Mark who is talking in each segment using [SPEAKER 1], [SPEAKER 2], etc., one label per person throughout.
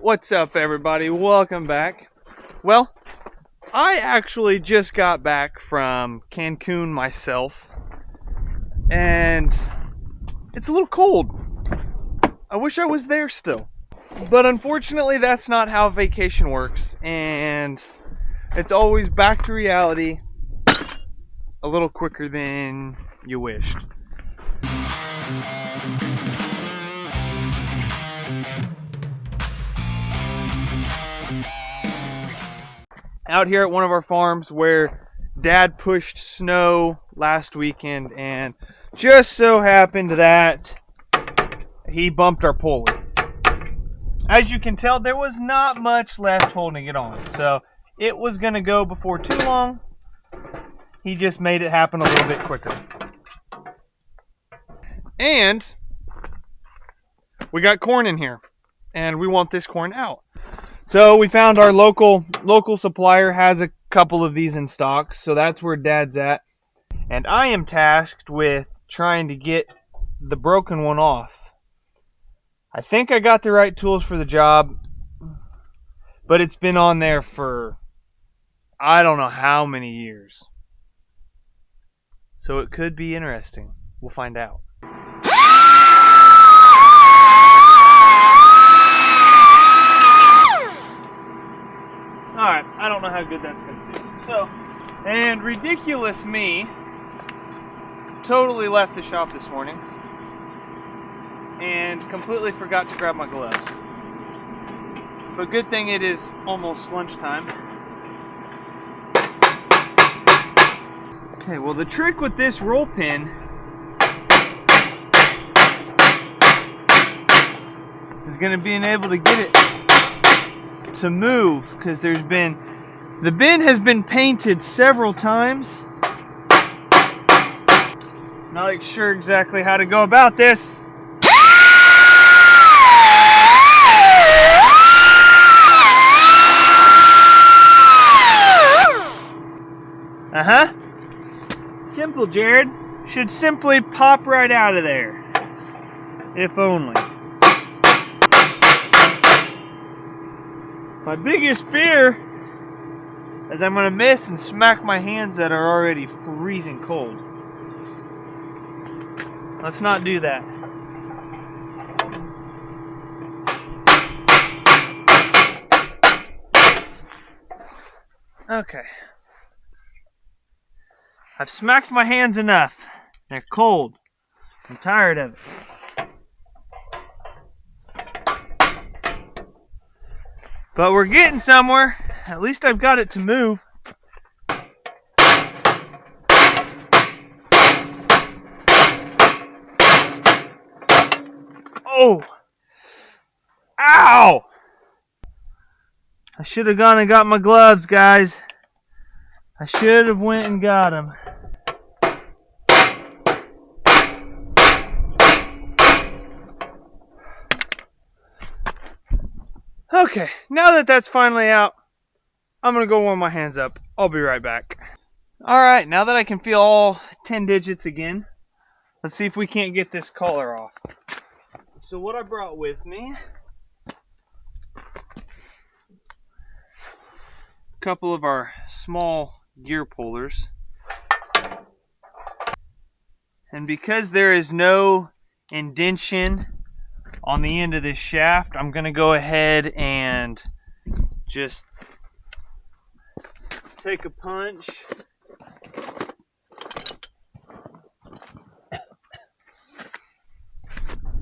[SPEAKER 1] What's up, everybody? Welcome back. Well, I actually just got back from Cancun myself, and it's a little cold. I wish I was there still. But unfortunately, that's not how vacation works, and it's always back to reality a little quicker than you wished. Out here at one of our farms where Dad pushed snow last weekend, and just so happened that he bumped our pulley. As you can tell, there was not much left holding it on, so it was going to go before too long. He just made it happen a little bit quicker. And we got corn in here, and we want this corn out. So we found our local supplier has a couple of these in stock, so that's where Dad's at. And I am tasked with trying to get the broken one off. I think I got the right tools for the job, but it's been on there for I don't know how many years. So it could be interesting. We'll find out. Alright, I don't know how good that's going to do. So, and ridiculous me totally left the shop this morning and completely forgot to grab my gloves. But good thing it is almost lunchtime. Okay, well the trick with this roll pin is going to be able to get it to move, because the bin has been painted several times. Not sure exactly how to go about this. Simple, Jared. Should simply pop right out of there. If only. My biggest fear is I'm going to miss and smack my hands that are already freezing cold. Let's not do that. Okay. I've smacked my hands enough. They're cold. I'm tired of it. But we're getting somewhere. At least I've got it to move. Oh! Ow! I should have gone and got my gloves, guys. I should have went and got them. Okay, now that that's finally out, I'm going to go warm my hands up. I'll be right back. Alright, now that I can feel all 10 digits again, let's see if we can't get this collar off. So what I brought with me, a couple of our small gear pullers. And because there is no indention on the end of this shaft, I'm going to go ahead and just take a punch.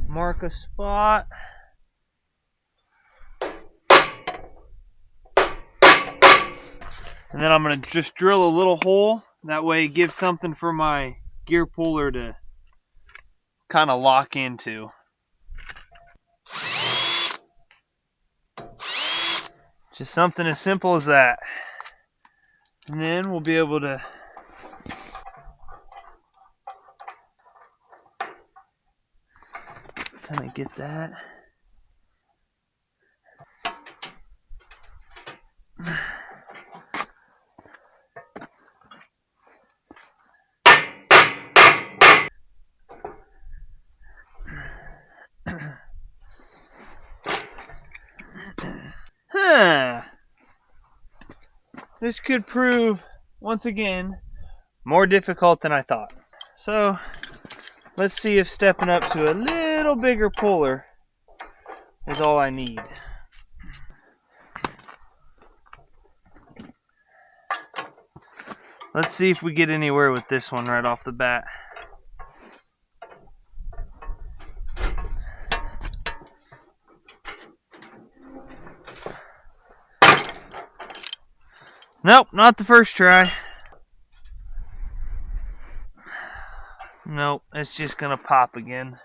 [SPEAKER 1] Mark a spot. And then I'm going to just drill a little hole. That way it gives something for my gear puller to kind of lock into. Just something as simple as that. And then we'll be able to kind of get that. this could prove, once again, more difficult than I thought. So, let's see if stepping up to a little bigger puller is all I need. Let's see if we get anywhere with this one right off the bat. Nope, not the first try. Nope, it's just gonna pop again.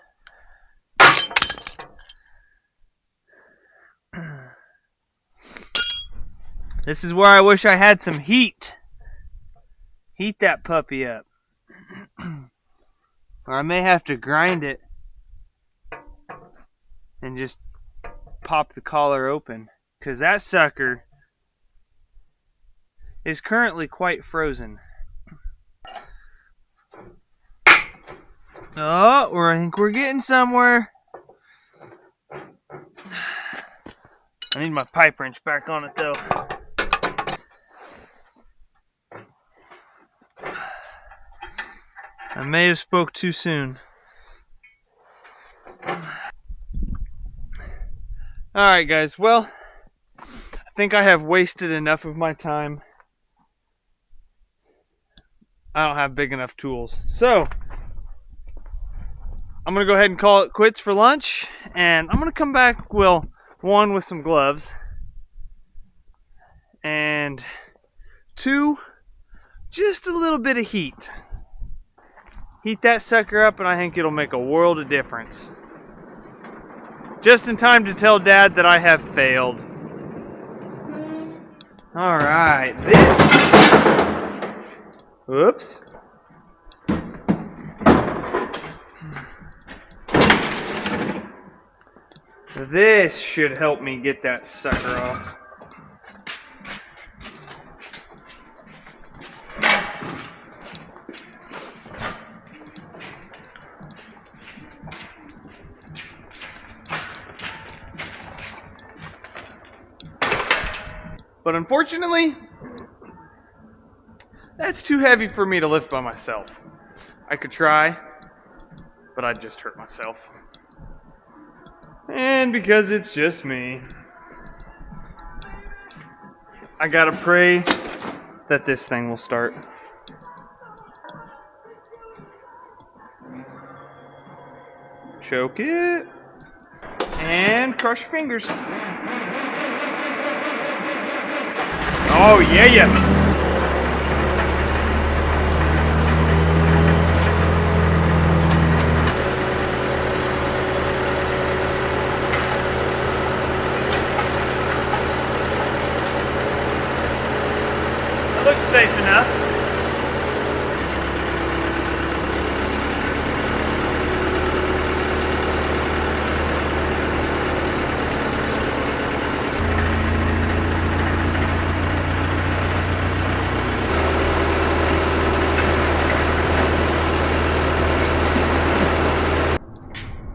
[SPEAKER 1] This is where I wish I had some heat. Heat that puppy up. Or I may have to grind it and just pop the collar open, because that sucker is currently quite frozen. Oh, I think we're getting somewhere. I need my pipe wrench back on it though. I may have spoke too soon. Alright guys, well, I think I have wasted enough of my time. I don't have big enough tools. So, I'm going to go ahead and call it quits for lunch. And I'm going to come back, well, one, with some gloves. And two, just a little bit of heat. Heat that sucker up and I think it'll make a world of difference. Just in time to tell Dad that I have failed. Alright, Oops. This should help me get that sucker off. But unfortunately, that's too heavy for me to lift by myself. I could try, but I'd just hurt myself. And because it's just me, I gotta pray that this thing will start. Choke it. And crush your fingers. Oh, yeah. Looks safe enough.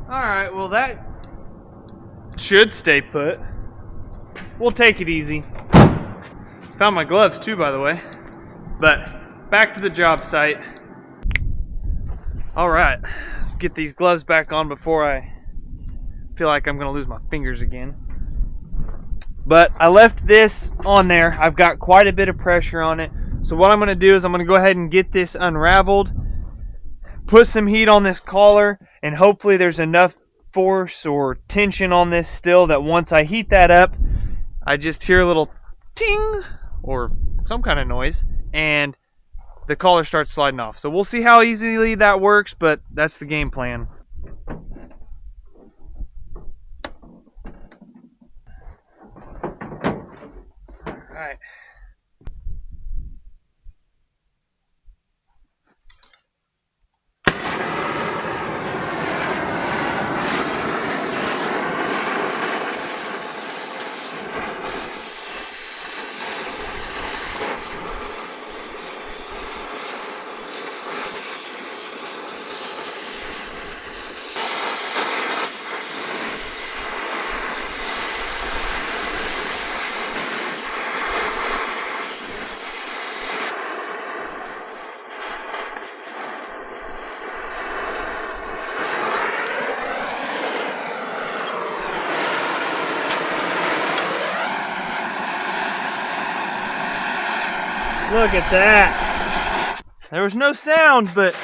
[SPEAKER 1] Alright, well that should stay put. We'll take it easy. Found my gloves too, by the way. But back to the job site. Alright, get these gloves back on before I feel like I'm going to lose my fingers again. But I left this on there. I've got quite a bit of pressure on it. So what I'm going to do is I'm going to go ahead and get this unraveled, put some heat on this collar, and hopefully there's enough force or tension on this still that once I heat that up, I just hear a little ting or some kind of noise and the collar starts sliding off. So we'll see how easily that works, but that's the game plan. All right. Look at that. There was no sound, but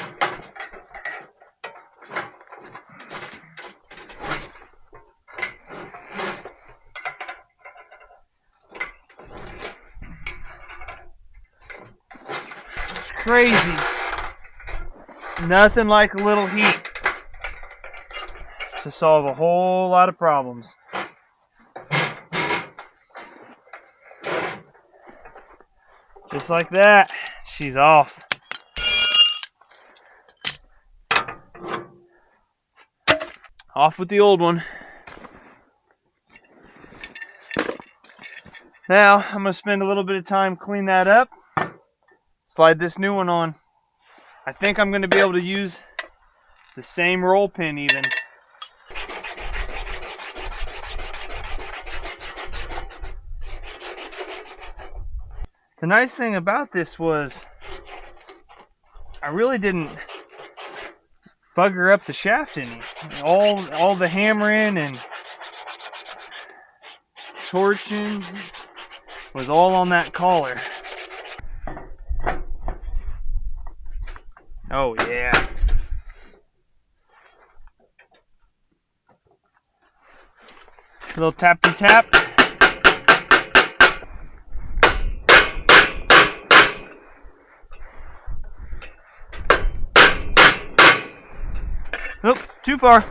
[SPEAKER 1] it's crazy. Nothing like a little heat to solve a whole lot of problems. Just like that, she's off. Off with the old one. Now, I'm going to spend a little bit of time clean that up. Slide this new one on. I think I'm going to be able to use the same roll pin even. The nice thing about this was I really didn't bugger up the shaft any. All the hammering and torching was all on that collar. Oh yeah. A little tappy tap. Oop, too far.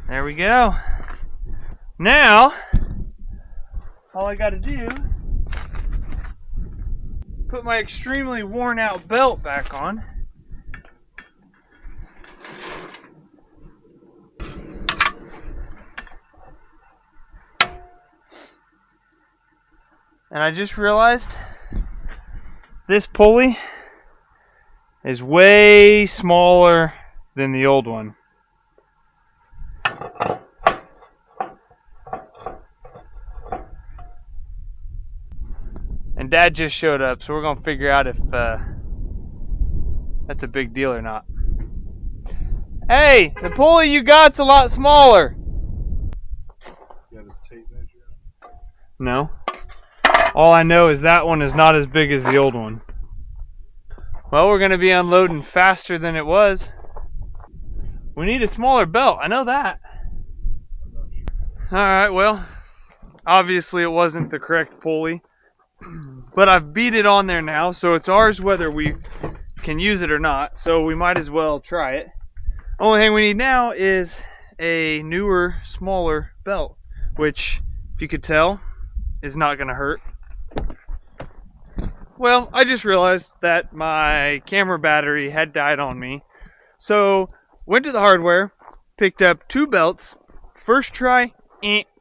[SPEAKER 1] There we go. Now, all I gotta do, put my extremely worn out belt back on. And I just realized this pulley is way smaller than the old one. And Dad just showed up, so we're going to figure out if that's a big deal or not. Hey, the pulley you got's a lot smaller.
[SPEAKER 2] You got a tape measure?
[SPEAKER 1] No. All I know is that one is not as big as the old one. Well, we're going to be unloading faster than it was. We need a smaller belt. I know that. Alright, well, obviously it wasn't the correct pulley. But I've beat it on there now, so it's ours whether we can use it or not. So we might as well try it. Only thing we need now is a newer, smaller belt. Which, if you could tell, is not going to hurt. Well, I just realized that my camera battery had died on me. So, went to the hardware, picked up 2 belts. First try,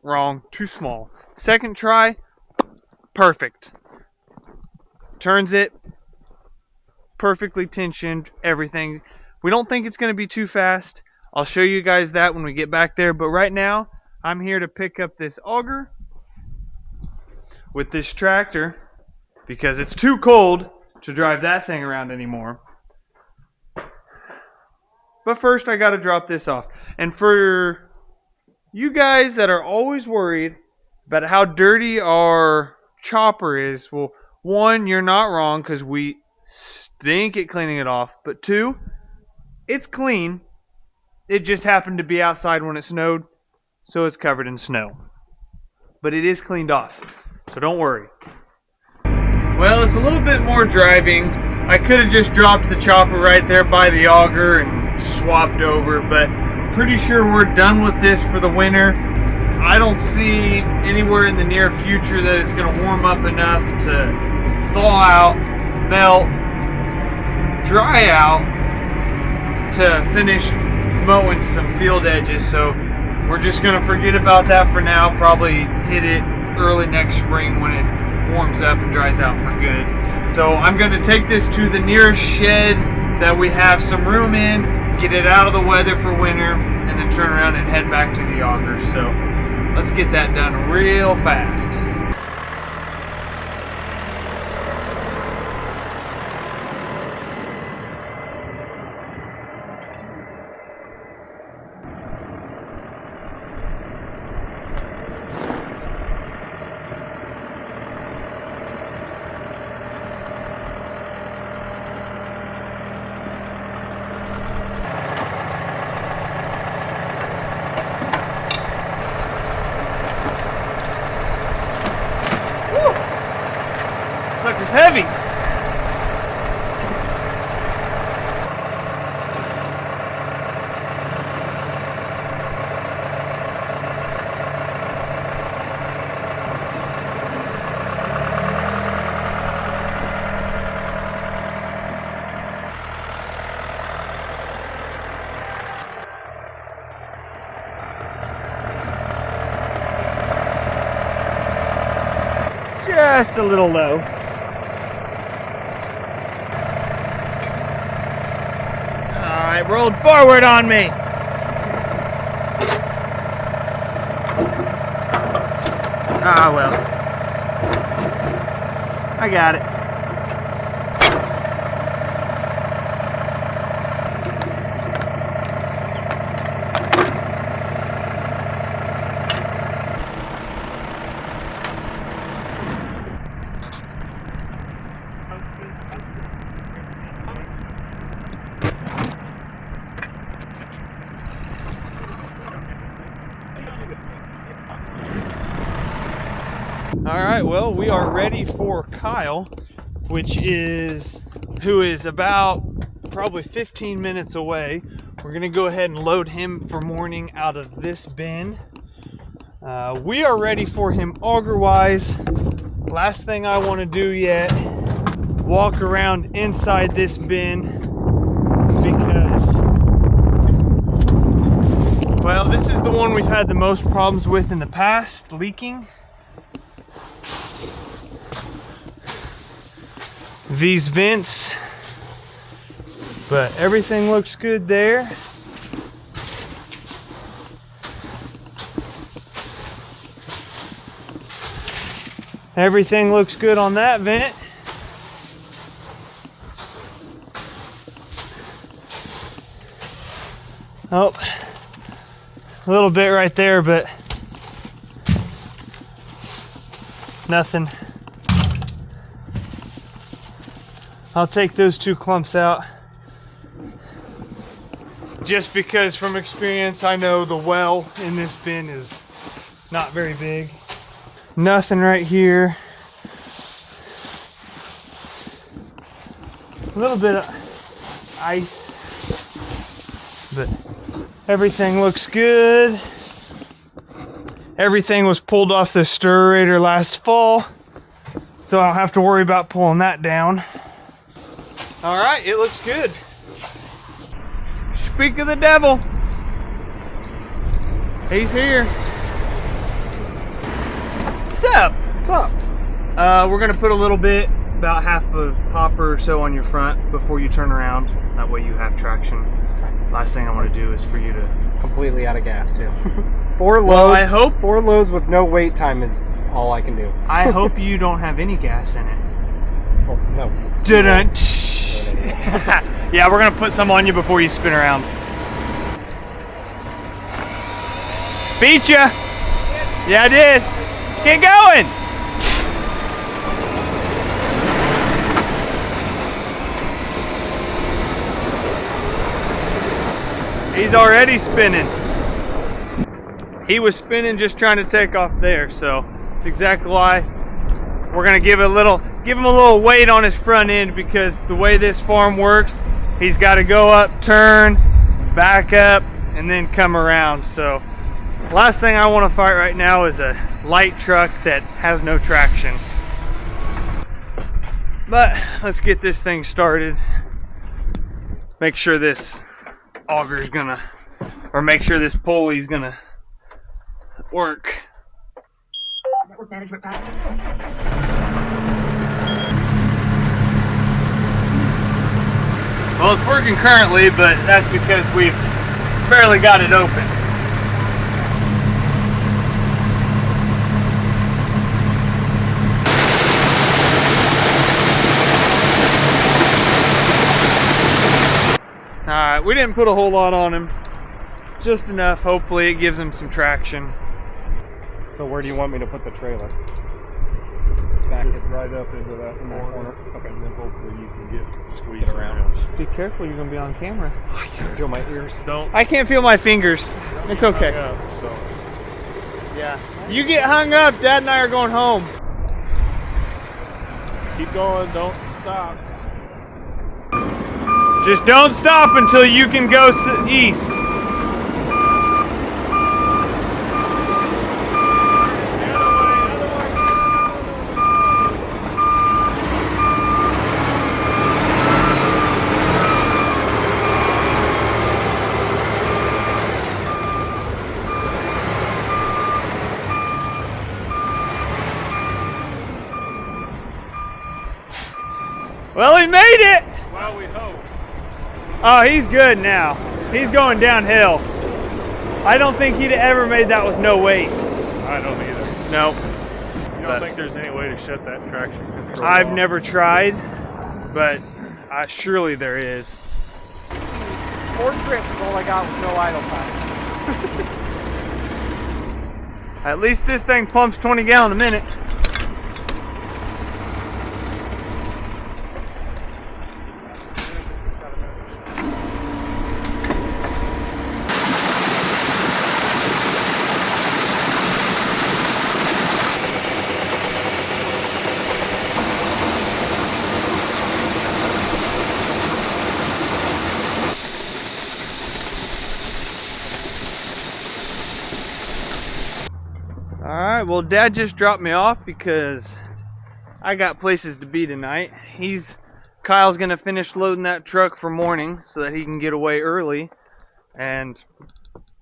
[SPEAKER 1] wrong, too small. Second try, perfect. Turns it, perfectly tensioned, everything. We don't think it's going to be too fast. I'll show you guys that when we get back there. But right now, I'm here to pick up this auger with this tractor, because it's too cold to drive that thing around anymore. But first I gotta drop this off. And for you guys that are always worried about how dirty our chopper is, well, 1, you're not wrong, because we stink at cleaning it off. But 2, it's clean. It just happened to be outside when it snowed, so it's covered in snow. But it is cleaned off, so don't worry. Well, it's a little bit more driving. I could have just dropped the chopper right there by the auger and swapped over, but pretty sure we're done with this for the winter. I don't see anywhere in the near future that it's going to warm up enough to thaw out, melt, dry out to finish mowing some field edges. So we're just going to forget about that for now. Probably hit it early next spring when it warms up and dries out for good. So I'm going to take this to the nearest shed that we have some room in, get it out of the weather for winter, and then turn around and head back to the auger. So let's get that done real fast. heavy. Just a little low. It rolled forward on me. Ah, well. I got it. All right, well, we are ready for Kyle, who is about probably 15 minutes away. We're gonna go ahead and load him for morning out of this bin. We are ready for him auger-wise. Last thing I want to do yet, walk around inside this bin because, well, this is the one we've had the most problems with in the past, leaking. These vents, but everything looks good there. Everything looks good on that vent. Oh, a little bit right there, but nothing. I'll take those two clumps out just because from experience I know the well in this bin is not very big. Nothing right here. A little bit of ice, but everything looks good. Everything was pulled off the stirrator last fall, so I don't have to worry about pulling that down. All right, it looks good. Speak of the devil. He's here. What's up? What's up? We're gonna put a little bit, about half a hopper or so on your front before you turn around. That way you have traction. Last thing I want to do is for you to...
[SPEAKER 3] Completely out of gas too. 4 loads.
[SPEAKER 1] Well, I hope
[SPEAKER 3] 4 loads with no wait time is all I can do.
[SPEAKER 1] I hope you don't have any gas in it.
[SPEAKER 3] Oh, no.
[SPEAKER 1] Didn't. Yeah, we're gonna put some on you before you spin around. Beat ya! Yeah, I did. Get going! He's already spinning. He was spinning just trying to take off there, so it's exactly why we're gonna give him a little weight on his front end, because the way this farm works, he's got to go up, turn, back up, and then come around. So last thing I want to fight right now is a light truck that has no traction. But let's get this thing started. Make sure this auger is gonna, or make sure this pulley is gonna work.
[SPEAKER 4] Network management package.
[SPEAKER 1] Well, it's working currently, but that's because we've barely got it open. Alright, we didn't put a whole lot on him. Just enough. Hopefully it gives him some traction.
[SPEAKER 3] So where do you want me to put the trailer?
[SPEAKER 2] Back it right up into that corner. Okay. And then hopefully you can get squeezed around.
[SPEAKER 1] Be careful, you're going to be on camera.
[SPEAKER 3] I can feel my ears.
[SPEAKER 2] Don't.
[SPEAKER 1] I can't feel my fingers. It's okay.
[SPEAKER 2] Hung up, so.
[SPEAKER 1] Yeah. You get hung up, Dad and I are going home.
[SPEAKER 2] Keep going, don't stop.
[SPEAKER 1] Just don't stop until you can go east. Well, he made it!
[SPEAKER 2] Well, we hope.
[SPEAKER 1] Oh, he's good now. He's going downhill. I don't think he'd ever made that with no weight.
[SPEAKER 2] I don't either.
[SPEAKER 1] Nope.
[SPEAKER 2] You don't think there's any way to shut that traction control
[SPEAKER 1] I've
[SPEAKER 2] off?
[SPEAKER 1] never tried, but surely there is.
[SPEAKER 3] 4 trips is all I got with no idle time.
[SPEAKER 1] At least this thing pumps 20 gallons a minute. Alright, well Dad just dropped me off because I got places to be tonight. Kyle's gonna finish loading that truck for morning so that he can get away early. And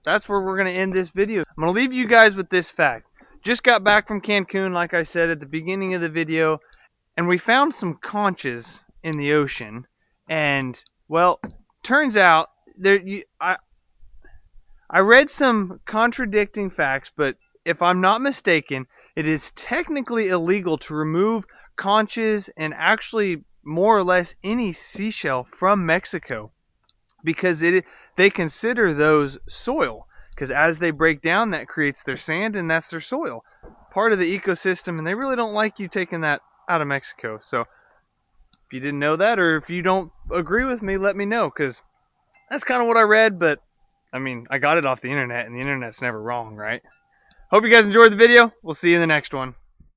[SPEAKER 1] that's where we're gonna end this video. I'm gonna leave you guys with this fact. Just got back from Cancun, like I said at the beginning of the video, and we found some conches in the ocean. And well, turns out I read some contradicting facts, but if I'm not mistaken, it is technically illegal to remove conches and actually more or less any seashell from Mexico because they consider those soil, because as they break down, that creates their sand and that's their soil, part of the ecosystem, and they really don't like you taking that out of Mexico. So if you didn't know that, or if you don't agree with me, let me know, because that's kind of what I read. But I mean, I got it off the internet, and the internet's never wrong, right? Hope you guys enjoyed the video. We'll see you in the next one.